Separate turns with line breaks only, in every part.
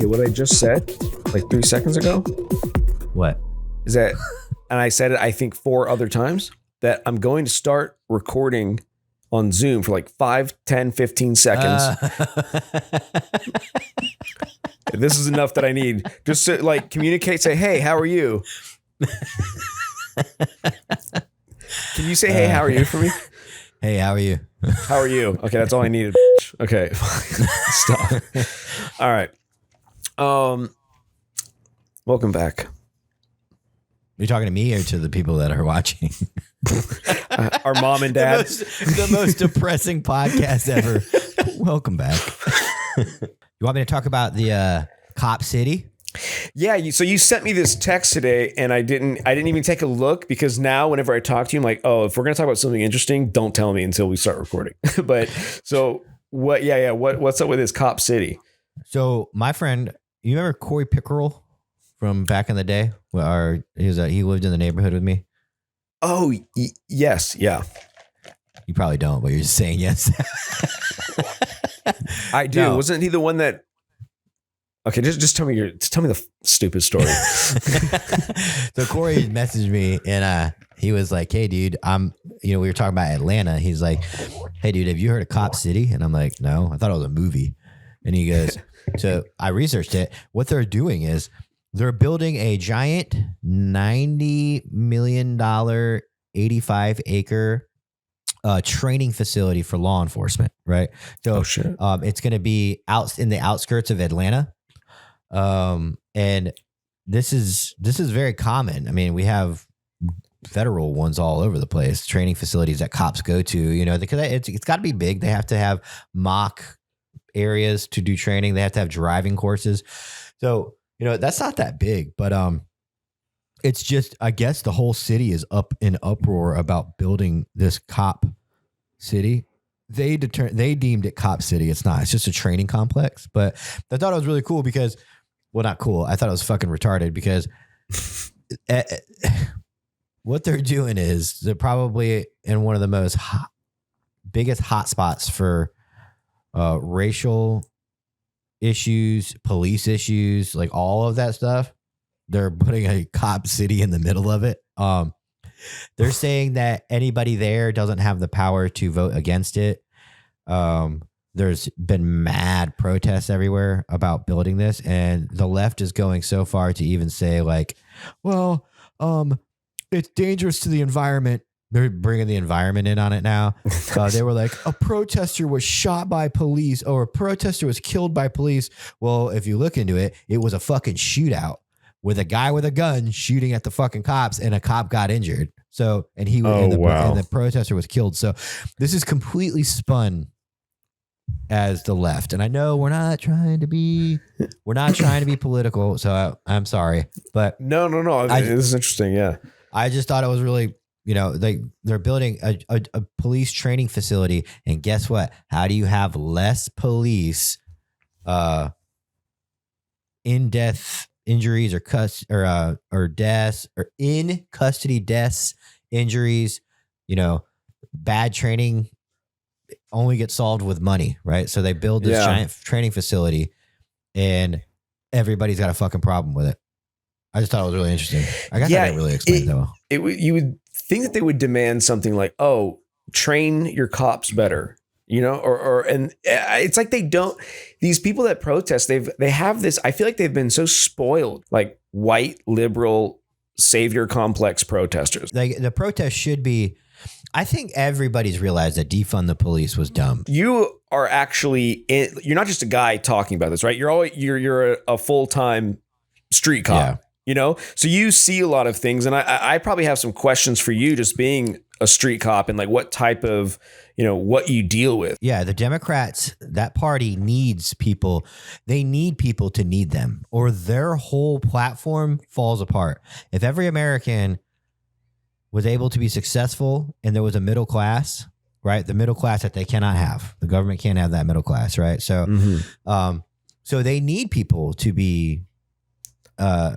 Okay, what I just said like 3 seconds ago
What?
is that, and I said it, I think 4 other times, that I'm going to start recording on Zoom for like 5, 10, 15 seconds. This is enough that I need just to like communicate, say, hey, how are you? Can you say, hey, how are you for me?
Hey, how are you?
How are you? Okay, that's all I needed. Okay, stop. All right. Welcome back.
You're talking to me or to the people that are watching?
Our mom and dad.
The most depressing podcast ever. Welcome back. You want me to talk about the Cop City?
Yeah, so you sent me this text today, and I didn't even take a look, because now whenever I talk to you, I'm like, oh, if we're gonna talk about something interesting, don't tell me until we start recording. But so what? Yeah. What's up with this Cop City?
So my friend, you remember Corey Pickerel from back in the day? He lived in the neighborhood with me.
Oh, yes, yeah.
You probably don't, but you're just saying yes.
I do.
No.
Wasn't he the one that? Okay, just tell me the stupid story.
So Corey messaged me and he was like, "Hey, dude, we were talking about Atlanta." He's like, "Hey, dude, have you heard of Cop City?" And I'm like, "No, I thought it was a movie." And he goes, "So I researched it. What they're doing is they're building a giant $90 million, 85-acre training facility for law enforcement, right? So it's going to be out in the outskirts of Atlanta. And this is very common. I mean, we have federal ones all over the place, training facilities that cops go to, because it's got to be big. They have to have mock areas to do training. They have to have driving courses. So, that's not that big, but, it's just, I guess the whole city is up in uproar about building this Cop City. They deemed it Cop City. It's not. It's just a training complex. But I thought it was really cool because, well, not cool. I thought it was fucking retarded because what they're doing is they're probably in one of the most biggest hotspots for racial issues, police issues, like all of that stuff. They're putting a Cop City in the middle of it. They're saying that anybody there doesn't have the power to vote against it. There's been mad protests everywhere about building this, and the left is going so far to even say like, well, it's dangerous to the environment. They're bringing the environment in on it now. They were like, a protester was shot by police or a protester was killed by police. Well, if you look into it, it was a fucking shootout with a guy with a gun shooting at the fucking cops, and a cop got injured. So, and the protester was killed. So this is completely spun as the left. And I know we're not trying to be political. So I'm sorry, but
no. This is interesting. Yeah.
I just thought it was really, they're building a police training facility, and guess what? How do you have less police, in-death injuries or deaths, or in custody deaths, injuries, bad training only gets solved with money, right? So they build this giant training facility and everybody's got a fucking problem with it. I just thought it was really interesting. I guess I didn't really explain though.
You would think that they would demand something like, oh, train your cops better. And it's like they don't, these people that protest, they have this, I feel like they've been so spoiled, like white liberal savior complex protesters.
Like the protest should be, I think everybody's realized that defund the police was dumb.
You are actually, you're not just a guy talking about this, right? You're a full-time street cop, so you see a lot of things. And I probably have some questions for you just being a street cop and like what type of, what you deal with.
Yeah. The Democrats, that party needs people. They need people to need them, or their whole platform falls apart. If every American was able to be successful and there was a middle class, right? The middle class that they cannot have. The government can't have that middle class, right? So, so they need people to be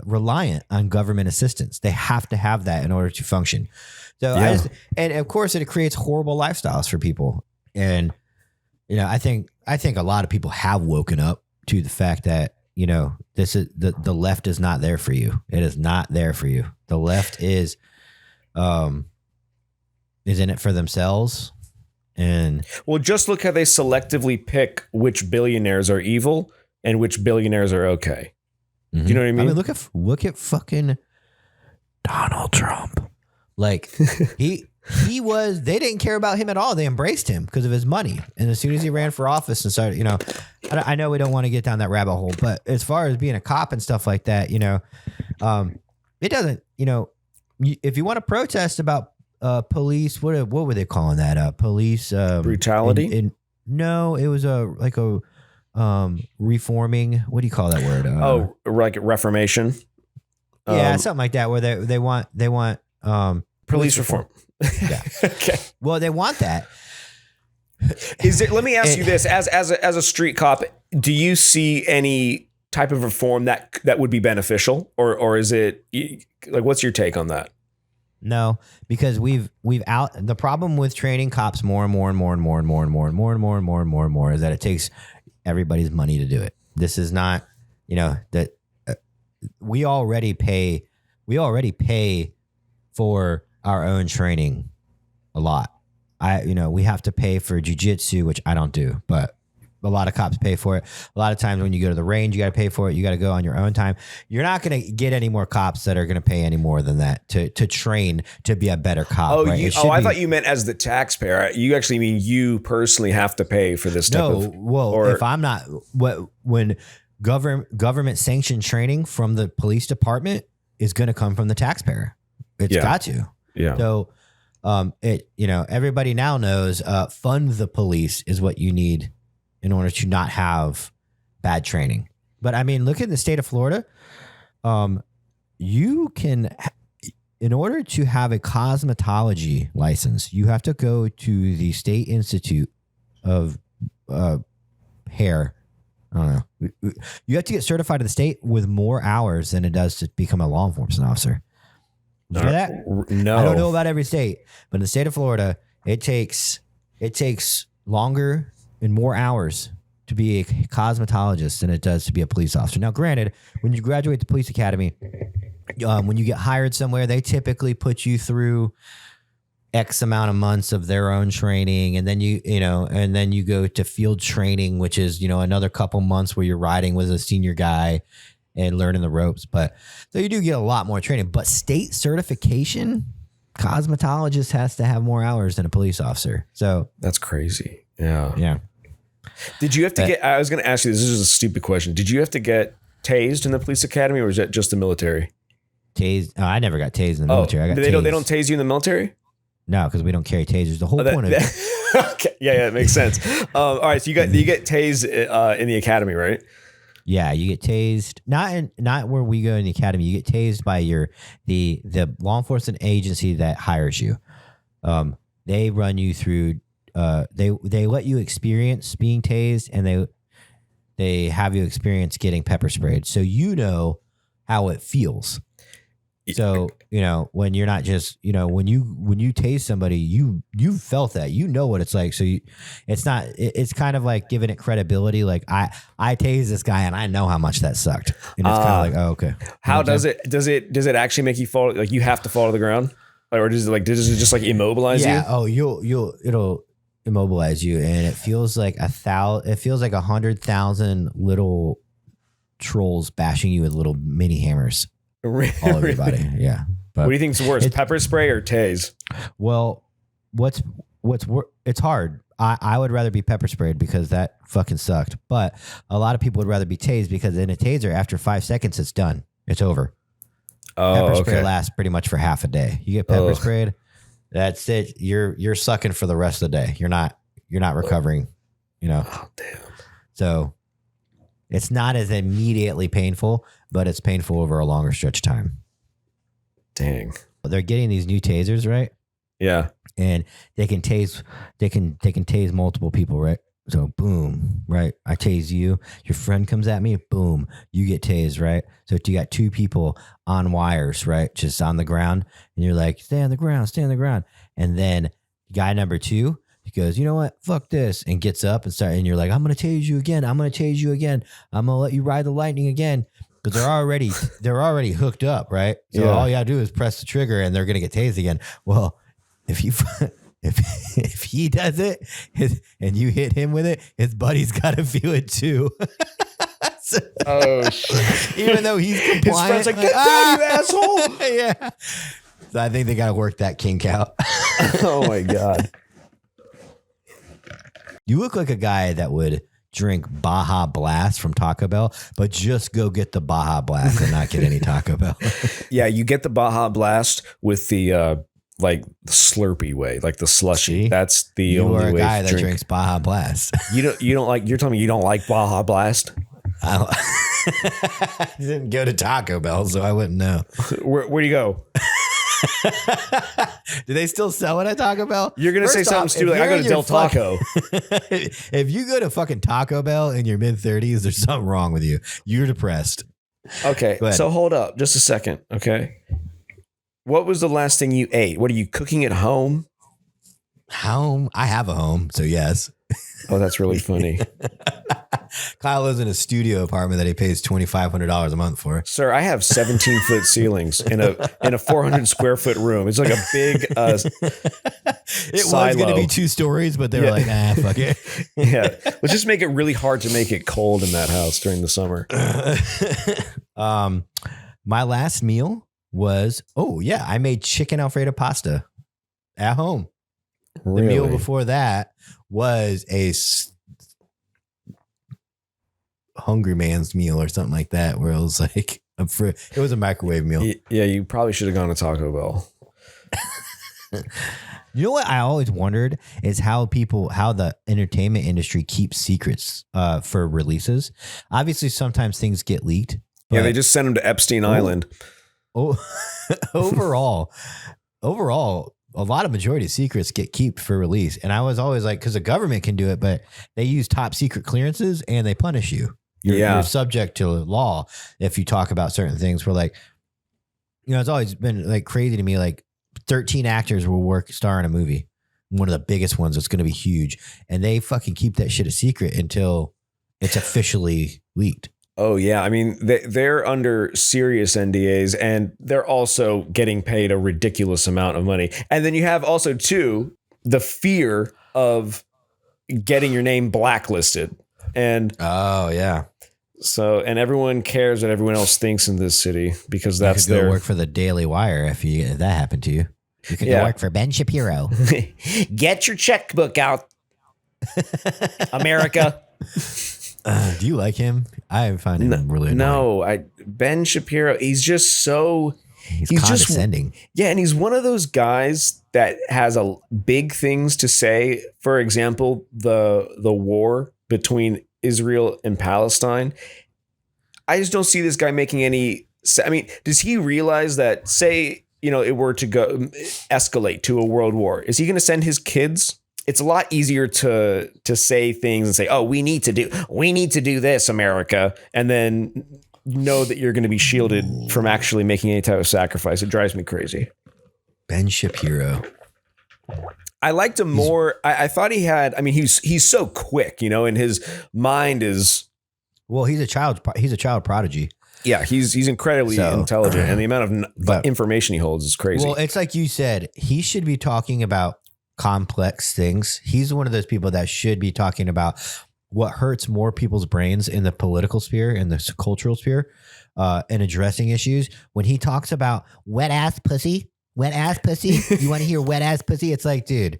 reliant on government assistance. They have to have that in order to function. So and of course it creates horrible lifestyles for people. And, I think a lot of people have woken up to the fact that, this is the left is not there for you. It is not there for you. The left is in it for themselves. And
well, just look how they selectively pick which billionaires are evil and which billionaires are okay. Do you know what I mean?
I mean, look at fucking Donald Trump. Like they didn't care about him at all. They embraced him because of his money. And as soon as he ran for office and started, I know we don't want to get down that rabbit hole, but as far as being a cop and stuff like that, it doesn't, if you want to protest about police, what were they calling that? Police
brutality?
No, it was reforming. What do you call that word?
Like reformation.
Yeah, something like that. Where they want
police reform.
Yeah.
Okay.
Well, they want that.
Let me ask you this: as a street cop, do you see any type of reform that would be beneficial, or is it like what's your take on that?
No, because the problem with training cops more and more is that it takes everybody's money to do it. This is not, that we already pay for our own training a lot. We have to pay for jiu-jitsu, which I don't do, but a lot of cops pay for it. A lot of times when you go to the range, you got to pay for it. You got to go on your own time. You're not going to get any more cops that are going to pay any more than that to train to be a better cop. Right?
I thought you meant as the taxpayer. You actually mean you personally have to pay for this type of...
if I'm not... When government sanctioned training from the police department is going to come from the taxpayer. It's got to.
Yeah.
So everybody now knows fund the police is what you need in order to not have bad training. But I mean, look at the state of Florida. You can, in order to have a cosmetology license, you have to go to the State Institute of Hair. I don't know. You have to get certified to the state with more hours than it does to become a law enforcement officer. Did you know that?
No.
I don't know about every state, but in the state of Florida, it takes longer and more hours to be a cosmetologist than it does to be a police officer. Now, granted, when you graduate the police academy, when you get hired somewhere, they typically put you through X amount of months of their own training. And then and then you go to field training, which is, another couple months where you're riding with a senior guy and learning the ropes. But so you do get a lot more training, but state certification, cosmetologist has to have more hours than a police officer. So
that's crazy. Yeah.
Yeah.
Did you have to get, I was going to ask you, this is a stupid question. Did you have to get tased in the police academy, or was that just the military?
Tased? Oh, I never got tased in the military.
They don't tase you in the military?
No, because we don't carry tasers. The whole point of it.
Okay. Yeah, it makes sense. All right. So you get tased in the academy, right?
Yeah, you get tased. Not where we go in the academy. You get tased by the law enforcement agency that hires you. They run you through. They let you experience being tased, and they have you experience getting pepper sprayed, so you know how it feels. So when you're not just when you tase somebody, you felt that, what it's like. So it's kind of like giving it credibility. Like I tased this guy and I know how much that sucked, and it's kind of like, oh, okay.
How does it actually make you fall? Like you have to fall to the ground, or does it just like immobilize you?
Yeah. Oh, it'll immobilize you, and it feels like 100,000 little trolls bashing you with little mini hammers all over your body. Yeah. But
what do you think's worse, pepper spray or tase?
Well, it's hard. I would rather be pepper sprayed because that fucking sucked. But a lot of people would rather be tased because in a taser, after 5 seconds, it's done. It's over.
Oh,
pepper spray lasts pretty much for half a day. You get pepper sprayed, that's it. You're sucking for the rest of the day. You're not recovering.
Oh, damn.
So it's not as immediately painful, but it's painful over a longer stretch of time.
Dang.
They're getting these new tasers, right?
Yeah.
And they can tase multiple people, right? So boom, right? I tase you. Your friend comes at me, boom, you get tased, right? So if you got 2 people on wires, right? Just on the ground, and you're like, stay on the ground. And then guy number 2 He goes, you know what? Fuck this. And gets up and you're like, I'm going to tase you again. I'm going to tase you again. I'm going to let you ride the lightning again. Because they're already hooked up, right? So all you got to do is press the trigger and they're going to get tased again. Well, if he does it and you hit him with it, his buddy's got to feel it too. So,
oh shit!
Even though he's compliant,
his friend's like, "Get down, you asshole!"
Yeah. So I think they got to work that kink out.
Oh my god!
You look like a guy that would drink Baja Blast from Taco Bell, but just go get the Baja Blast and not get any Taco Bell.
Yeah, you get the Baja Blast with the like Slurpee way, like the slushy.
See?
That's the
You
only
are a
way
guy
to
that
drink.
drinks Baja Blast.
You don't like. You're telling me you don't like Baja Blast?
I didn't go to Taco Bell, so I wouldn't know.
Where do you go?
Do they still sell it at Taco Bell?
You're gonna say something stupid. Like, I go to Del Taco.
If you go to fucking Taco Bell in your mid-30s, there's something wrong with you. You're depressed.
Okay,
Go ahead.
so hold up, just a second. Okay, what was the last thing you ate? What are you cooking at home?
Home? I have a home, so yes.
Oh, that's really funny.
Kyle lives in a studio apartment that he pays $2,500 a month for.
Sir, I have 17-foot ceilings in a 400 square foot room. It's like a big
It was
silo.
going to be 2 stories, but they were like, fuck it.
Yeah, let's just make it really hard to make it cold in that house during the summer.
My last meal was, I made chicken Alfredo pasta at home. The meal before that was a hungry man's meal or something like that, where it was like it was a microwave meal.
Yeah, you probably should have gone to Taco Bell.
You know what I always wondered is how the entertainment industry keeps secrets for releases. Obviously, sometimes things get leaked.
Yeah, they just sent them to Epstein Island.
Overall, a lot of majority of secrets get kept for release. And I was always like, because the government can do it, but they use top secret clearances and they punish you. You're subject to law if you talk about certain things. We're like, it's always been like crazy to me. Like 13 actors will star in a movie. One of the biggest ones that's going to be huge. And they fucking keep that shit a secret until it's officially leaked.
Oh, yeah. I mean, they're under serious NDAs and they're also getting paid a ridiculous amount of money. And then you have also, too, the fear of getting your name blacklisted. And so everyone cares what everyone else thinks in this city because that's
you could go work for the Daily Wire if that happened to you. You could go work for Ben Shapiro.
Get your checkbook out, America.
Do you like him? I find him really annoying.
No, Ben Shapiro, he's just so...
He's condescending.
And he's one of those guys that has big things to say. For example, the war between Israel and Palestine. I just don't see this guy making any... I mean, does he realize that, say, it were to go escalate to a world war, is he going to send his kids? It's a lot easier to say things and say, "Oh, we need to do this, America," and then know that you're going to be shielded from actually making any type of sacrifice. It drives me crazy.
Ben Shapiro.
I liked him more. I thought he had. I mean, he's so quick, and his mind is.
Well, he's a child prodigy.
Yeah, he's incredibly intelligent, and the amount of information he holds is crazy.
Well, it's like you said, he should be talking about complex things. He's one of those people that should be talking about what hurts more people's brains in the political sphere and the cultural sphere, and addressing issues. When he talks about wet ass pussy, you want to hear wet ass pussy? It's like, dude,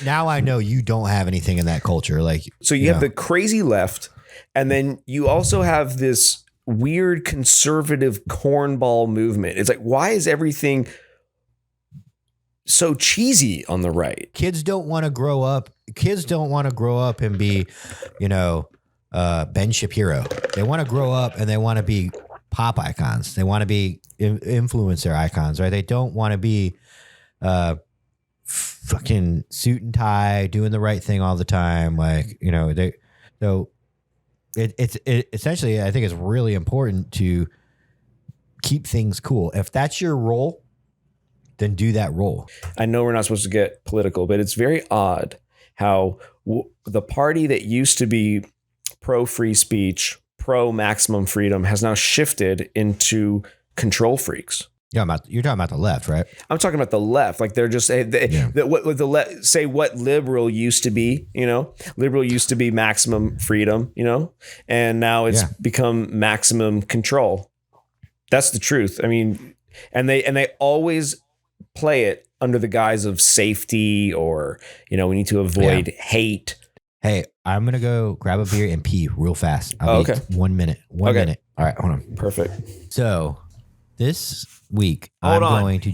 now I know you don't have anything in that culture. Like,
so you have the crazy left, and then you also have this weird conservative cornball movement. It's like, why is everything so cheesy on the right?
Kids don't want to grow up and be, Ben Shapiro. They want to grow up and they want to be pop icons. They want to be influencer icons, right? They don't want to be fucking suit and tie, doing the right thing all the time. Like, it's essentially, I think it's really important to keep things cool. If that's your role, then do that role.
I know we're not supposed to get political, but it's very odd how the party that used to be pro free speech, pro maximum freedom has now shifted into control freaks.
You're talking about the left, right?
I'm talking about the left. Like they're just what the left say what liberal used to be, liberal used to be maximum freedom, and now it's become maximum control. That's the truth. I mean, and they always play it under the guise of safety or, we need to avoid hate.
Hey, I'm going to go grab a beer and pee real fast. I'll be 1 minute. One minute. All right, hold on.
Perfect.
So this week, going to...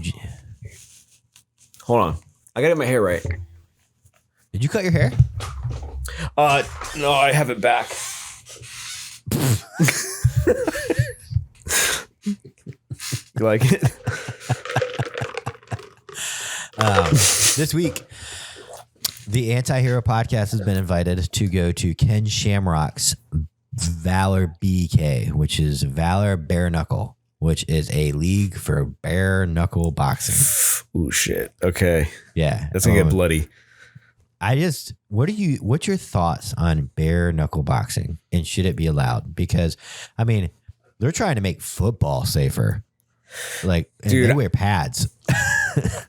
Hold on. I got to get my hair right.
Did you cut your hair?
No, I have it back. You like it?
This week, the Anti-Hero Podcast has been invited to go to Ken Shamrock's Valor BK, which is Valor Bare Knuckle, which is a league for bare knuckle boxing.
Ooh, shit. Okay.
Yeah.
That's gonna get bloody.
What's your thoughts on bare knuckle boxing, and should it be allowed? Because, I mean, they're trying to make football safer. Like, dude, they wear pads.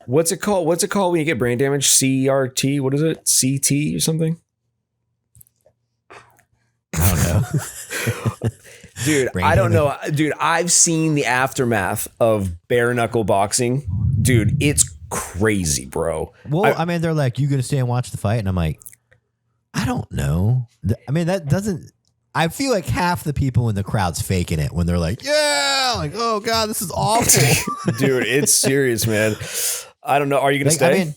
What's it called? What's it called when you get brain damage? CRT? What is it? CT or something?
I don't know.
Dude, I don't know. Dude, I've seen the aftermath of bare knuckle boxing. Dude, it's crazy, bro.
Well, I mean, they're like, you going to stay and watch the fight? And I'm like, I don't know. I mean, that doesn't... I feel like half the people in the crowd's faking it when they're like, yeah, like, oh God, this is awful.
Dude, it's serious, man. I don't know. Are you going to stay?
I mean,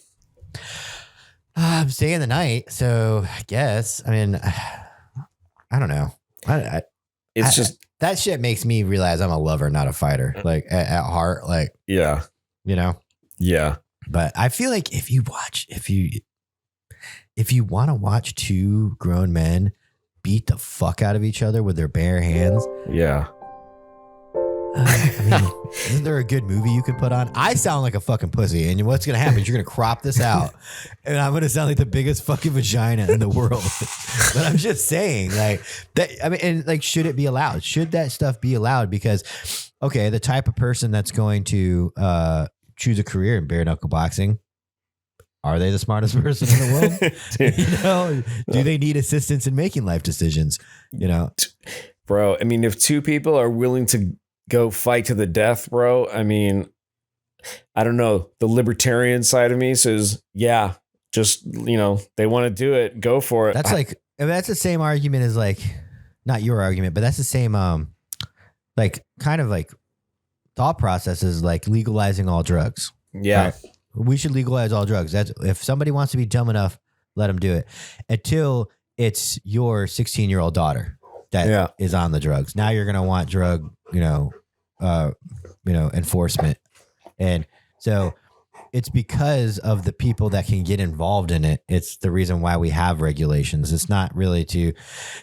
I'm staying the night, so I guess. I mean, I don't know. That shit makes me realize I'm a lover, not a fighter. Like at heart, like,
yeah, yeah.
But I feel like if you want to watch two grown men beat the fuck out of each other with their bare hands.
Yeah.
I mean, isn't there a good movie you can put on? I sound like a fucking pussy, and what's going to happen is you're going to crop this out, and I'm going to sound like the biggest fucking vagina in the world. But I'm just saying, like, that. I mean, and like, should it be allowed? Should that stuff be allowed? Because, okay, the type of person that's going to choose a career in bare knuckle boxing, are they the smartest person in the world? Do they need assistance in making life decisions?
Bro, I mean, if two people are willing to go fight to the death, bro, I mean, I don't know. The libertarian side of me says, yeah, just, they want to do it. Go for it.
That's the same argument as like, not your argument, but that's the same, like kind of like thought process is like legalizing all drugs.
Yeah.
Right? We should legalize all drugs. That's if somebody wants to be dumb enough, let them do it until it's your 16-year-old daughter that is on the drugs. Now you're going to want drug, enforcement. And so it's because of the people that can get involved in it. It's the reason why we have regulations. It's not really to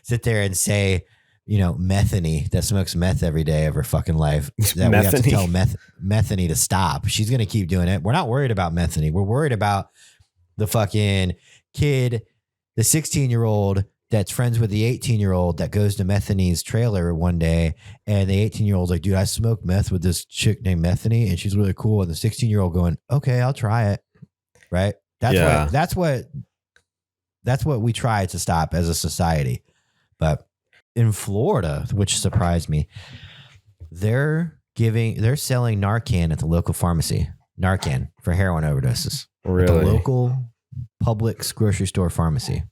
sit there and say, Methany that smokes meth every day of her fucking life that we have to tell Methany to stop. She's going to keep doing it. We're not worried about Methany. We're worried about the fucking kid, the 16-year-old that's friends with the 18-year-old that goes to Methany's trailer one day. And the 18-year-old's like, dude, I smoked meth with this chick named Methany and she's really cool. And the 16-year-old going, okay, I'll try it. Right. That's what we try to stop as a society. But in Florida, which surprised me, they're selling Narcan at the local pharmacy. Narcan for heroin overdoses.
Really?
At the local Publix grocery store pharmacy.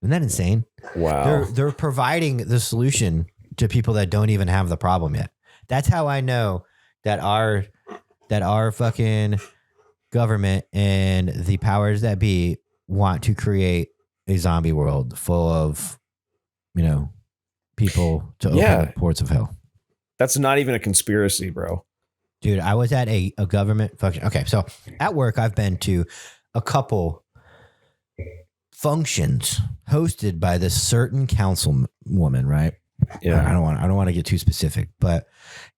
Isn't that insane?
Wow.
They're providing the solution to people that don't even have the problem yet. That's how I know that our fucking government and the powers that be want to create a zombie world full of, people to open the ports of hell.
That's not even a conspiracy, bro.
Dude, I was at a government function. Okay, so at work, I've been to a couple functions hosted by this certain councilwoman, right?
Yeah.
I don't want to get too specific,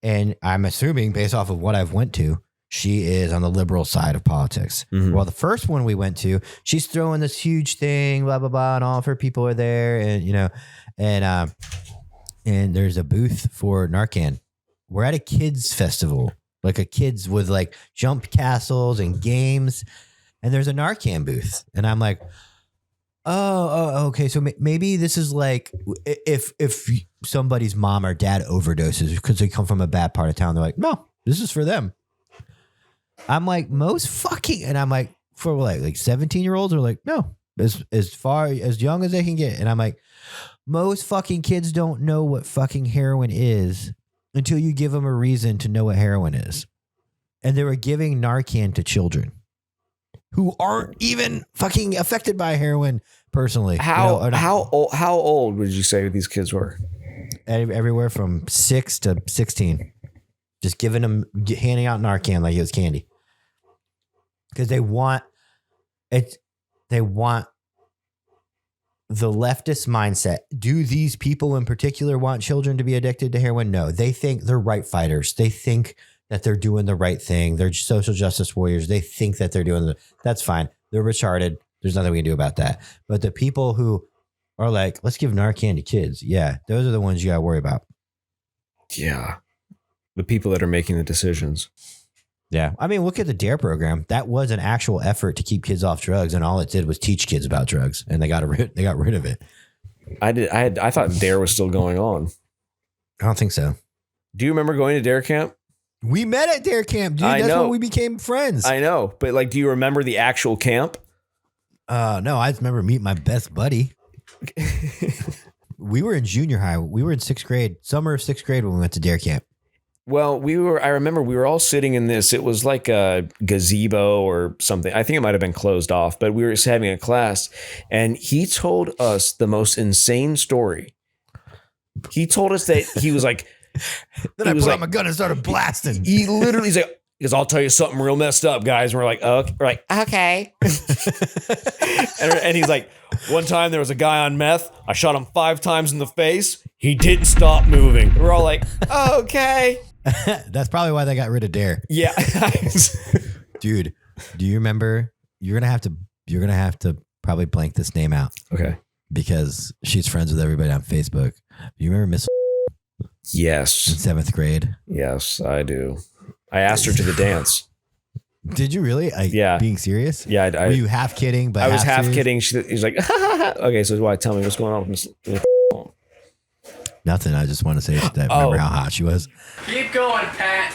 and I'm assuming based off of what I've went to, she is on the liberal side of politics.
Mhm.
Well, the first one we went to, she's throwing this huge thing, blah, blah, blah, and all of her people are there. And, you know, and there's a booth for Narcan. We're at a kids festival, like a kids with like jump castles and games. And there's a Narcan booth. And I'm like, oh, okay. So maybe this is like if somebody's mom or dad overdoses because they come from a bad part of town, they're like, no, this is for them. I'm like, and I'm like, for like 17-year-olds are like, no, as far as young as they can get. And I'm like, most fucking kids don't know what fucking heroin is until you give them a reason to know what heroin is. And they were giving Narcan to children who aren't even fucking affected by heroin personally.
How old would you say these kids were?
Everywhere from 6 to 16. Just handing out Narcan like it was candy. Because they want the leftist mindset. Do these people in particular want children to be addicted to heroin? No, they think they're right fighters. They think that they're doing the right thing. They're social justice warriors. They think that they're doing that's fine. They're retarded. There's nothing we can do about that. But the people who are like, let's give Narcan to kids. Yeah, those are the ones you got to worry about.
Yeah. The people that are making the decisions.
Yeah. I mean, look at the DARE program. That was an actual effort to keep kids off drugs. And all it did was teach kids about drugs. And they got rid of it.
I thought DARE was still going on.
I don't think so.
Do you remember going to DARE camp?
We met at DARE camp, dude. That's when we became friends.
I know. But like, do you remember the actual camp?
No, I just remember meeting my best buddy. We were in junior high. We were in 6th grade, summer of 6th grade when we went to DARE camp.
Well, I remember we were all sitting in this, it was like a gazebo or something. I think it might've been closed off, but we were just having a class and he told us the most insane story. He told us that he was like,
then I put out my gun and started blasting.
He literally said, because I'll tell you something real messed up, guys. And we're like, okay. and he's like, one time there was a guy on meth. I shot him 5 times in the face. He didn't stop moving. We're all like, okay.
That's probably why they got rid of DARE.
Yeah.
Dude, do you remember? You're gonna have to probably blank this name out.
Okay.
Because she's friends with everybody on Facebook. Do you remember Miss?
Yes.
In 7th grade.
Yes, I do. I asked her to the dance.
Did you really?
Yeah.
Being serious?
Yeah.
Were you half kidding? But
I was half kidding. He's like, okay, so why? Tell me what's going on with Miss.
Nothing. I just want to say that. Remember how hot she was?
Keep going, Pat.